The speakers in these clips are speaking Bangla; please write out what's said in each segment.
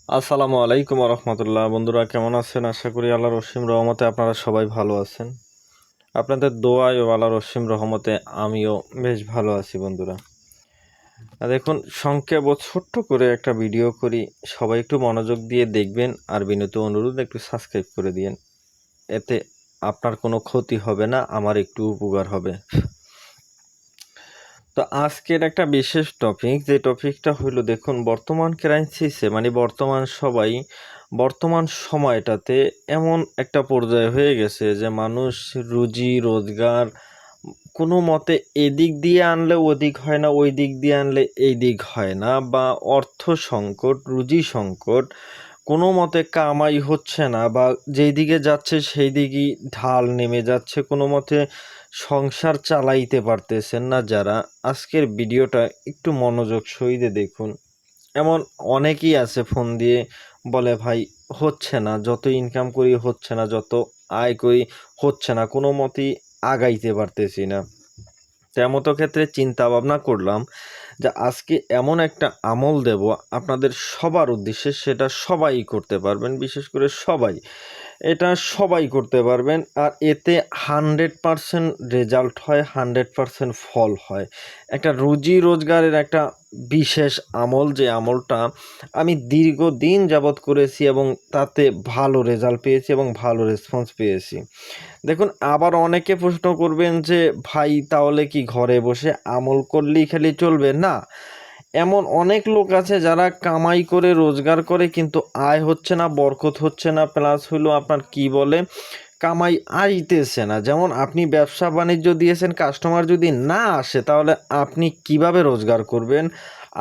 আসসালামু আলাইকুম রহমতুল্লাহ। বন্ধুরা কেমন আছেন? আশা করি আল্লাহর অসীম রহমতে আপনারা সবাই ভালো আছেন। আপনাদের দোয়ায় ও আল্লাহর অসীম রহমতে আমিও বেশ ভালো আছি বন্ধুরা। দেখুন, সংক্ষেপ ও ছোট্ট করে একটা ভিডিও করি, সবাই একটু মনোযোগ দিয়ে দেখবেন আর বিনীত অনুরোধ একটু সাবস্ক্রাইব করে দিয়েন। এতে আপনার কোনো ক্ষতি হবে না, আমার একটু উপকার হবে। তো আজকের একটা বিশেষ টপিক, যে টপিকটা হইল, দেখুন বর্তমান ক্রাইসিসে বর্তমান সময়টাতে এমন একটা পর্যায়ে হয়ে গেছে যে মানুষ রুজি রোজগার কোনো মতে এদিক দিয়ে আনলে ওদিক হয় না, ওই দিক দিয়ে আনলে এই দিক হয় না, বা অর্থ সংকট, রুজি সংকট, কোনো মতে কামাই হচ্ছে না, বা যেই দিকে যাচ্ছে সেই দিকেই ঢাল নেমে যাচ্ছে, কোনো মতে সংসার চালাইতে পারতেছেন না যারা, আজকের ভিডিওটা একটু মনোযোগ সহিতে দেখুন। এমন অনেকেই আছে ফোন দিয়ে বলে, ভাই হচ্ছে না, যত ইনকাম করি হচ্ছে না, যত আয় করি হচ্ছে না, কোনো মতেই আগাইতে পারতেছি না। তেমতো ক্ষেত্রে চিন্তা ভাবনা করলাম যে আজকে এমন একটা আমল দেব আপনাদের সবার উদ্দেশ্যে, সেটা সবাই করতে পারবেন, বিশেষ করে সবাই, এটা সবাই করতে পারবেন, আর এতে 100% রেজাল্ট হয়, 100% ফল হয়। একটা রুজি রোজগারের একটা বিশেষ আমল, যে আমলটা আমি দীর্ঘদিন যাবৎ করেছি এবং তাতে ভালো রেজাল্ট পেয়েছি এবং ভালো রেসপন্স পেয়েছি। দেখুন, আবার অনেকে প্রশ্ন করবেন যে ভাই তাহলে কি ঘরে বসে আমল করলেই খালি চলবে? না, এমন অনেক লোক আছে যারা কামাই করে রোজগার করে কিন্তু আয় হচ্ছে না, বরকত হচ্ছে না, প্লাস হইলো আপনার কি বলে, কামাই আইতেছে না। যেমন আপনি ব্যবসা বাণিজ্য দিয়েছেন, কাস্টমার যদি না আসে তাহলে আপনি কিভাবে রোজগার করবেন?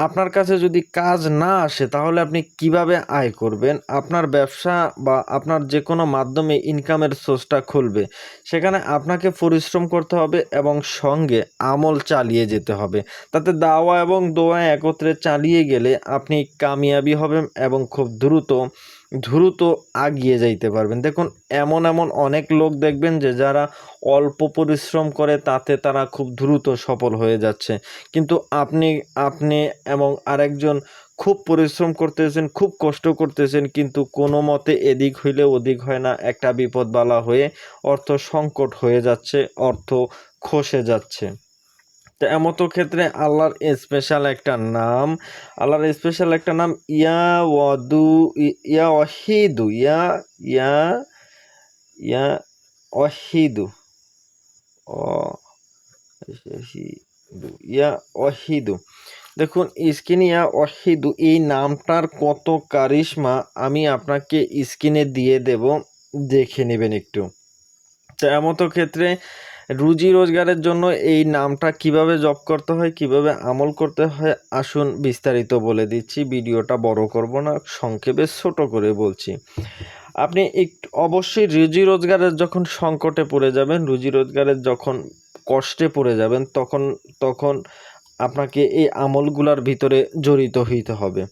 আপনার কাছে যদি কাজ না আসে তাহলে আপনি কিভাবে আয় করবেন? আপনার ব্যবসা বা আপনার যে কোনো মাধ্যমে ইনকামের সোর্সটা খুলবে, সেখানে আপনাকে পরিশ্রম করতে হবে এবং সঙ্গে আমল চালিয়ে যেতে হবে। তাতে দাওয়া এবং দোয়া একত্রে চালিয়ে গেলে আপনি কামিয়াবি হবেন এবং খুব দ্রুত দ্রুত আগিয়ে যাইতে পারবেন। দেখুন, এমন এমন অনেক লোক দেখবেন যে যারা অল্প পরিশ্রম করে তাতে তারা খুব দ্রুত সফল হয়ে যাচ্ছে, কিন্তু আপনি আপনি এবং আরেকজন খুব পরিশ্রম করতেছেন, খুব কষ্ট করতেছেন, কিন্তু কোনো মতে এদিক হইলে ওদিক হয় না, একটা বিপদ বালা হয়ে অর্থ সংকট হয়ে যাচ্ছে, অর্থ খসে যাচ্ছে। তো এমতো ক্ষেত্রে আল্লাহর স্পেশাল একটা নাম ইয়া ওয়াদু, ইয়া ওয়াহিদু, ইয়া ইয়া ইয়া ওয়াহিদু, ইয়া ওয়াহিদু। দেখুন, স্ক্রিনে ইয়া ওয়াহিদু এই নামটার কত কারিশমা আমি আপনাকে স্ক্রিনে দিয়ে দেব, দেখে নেবেন একটু। তো এমতো ক্ষেত্রে রুজি রোজগারের জন্য এই নামটা কিভাবে জপ করতে হয়, কিভাবে আমল করতে হয়, আসুন বিস্তারিত বলে দিচ্ছি। ভিডিওটা বড় করব না, সংক্ষেপে ছোট করে বলছি। আপনি একটু অবশ্যই রুজি রোজগারের যখন সংকটে পড়ে যাবেন, রুজি রোজগারের যখন কষ্টে পড়ে যাবেন, তখন তখন আপনাকে এই আমলগুলার ভিতরে জড়িত হইতে হবে।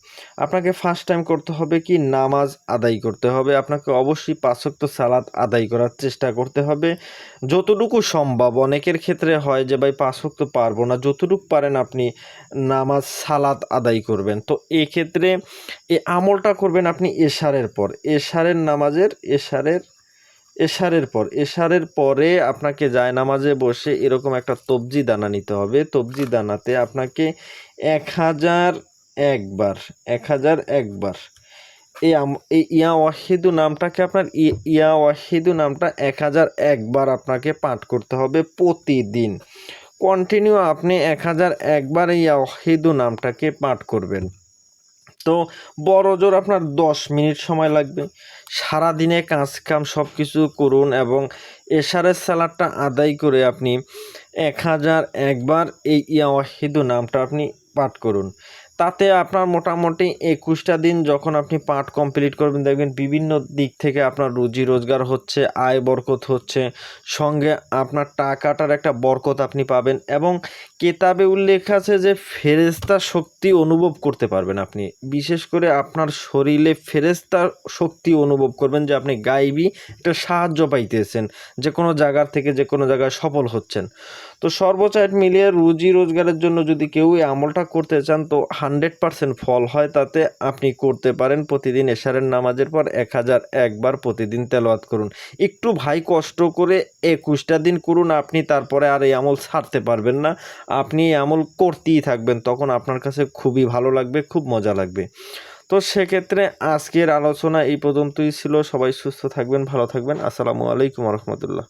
আপনাকে ফার্স্ট টাইম করতে হবে কি, নামাজ আদায় করতে হবে। আপনাকে অবশ্যই 5 ওয়াক্ত সালাত আদায় করার চেষ্টা করতে হবে যতটুকু সম্ভব। অনেকের ক্ষেত্রে হয় যে ভাই 5 ওয়াক্ত পারবো না, যতটুকু পারেন আপনি নামাজ সালাত আদায় করবেন। তো এক্ষেত্রে এই আমলটা করবেন আপনি এশারের পর, এশারের নামাজের এশারের পরে আপনাকে জায়নামাজে বসে এরকম একটা তবজি দানা নিতে হবে। তবজি দানাতে আপনাকে 1001 বার এই ইয়া ওয়াহিদু নামটাকে আপনার ইয়া ওয়াহিদু নামটা 1001 বার আপনাকে পাঠ করতে হবে প্রতিদিন। কন্টিনিউ আপনি 1001 বার এই ইয়া ওয়াহিদু নামটাকে পাঠ করবেন। তো বড় জোর আপনার 10 মিনিট সময় লাগবে। সারাদিনে কাজ কাম সব কিছু করুন এবং এশারের সালাদটা আদায় করে আপনি 1001 বার এই ইয়া ওয়াহিদু নামটা আপনি পাঠ করুন। তাতে আপনার মোটামুটি 21টা দিন যখন আপনি পাঠ কমপ্লিট করবেন, দেখবেন বিভিন্ন দিক থেকে আপনার রুজি রোজগার হচ্ছে, আয় বরকত হচ্ছে, সঙ্গে আপনার টাকাটার একটা বরকত আপনি পাবেন এবং কেতাবে উল্লেখ আছে যে ফেরেশতা শক্তি অনুভব করতে পারবেন আপনি। বিশেষ করে আপনার শরীরে ফেরেশতার শক্তি অনুভব করবেন যে আপনি গায়েবী একটা সাহায্য পাইতেছেন, যে কোনো জায়গার থেকে যে কোনো জায়গায় সফল হচ্ছেন। তো সর্বচাইট মিলিয়ে রুজি রোজগারের জন্য যদি কেউ এই আমলটা করতে চান তো 100% ফল হয় তাতে। আপনি করতে পারেন প্রতিদিন এশারের নামাজের পর 1001 বার প্রতিদিন তেলাওয়াত করুন। একটু ভাই কষ্ট করে 21টা দিন করুন আপনি, তারপরে আর এই আমল ছাড়তে পারবেন না। আপনি এই আমল করতেই থাকবেন, তখন আপনার কাছে খুবই ভালো লাগবে, খুব মজা লাগবে। তো সেক্ষেত্রে আজকের আলোচনা এই পর্যন্তই ছিল। সবাই সুস্থ থাকবেন, ভালো থাকবেন। আসসালামু আলাইকুম রহমতুল্লাহ।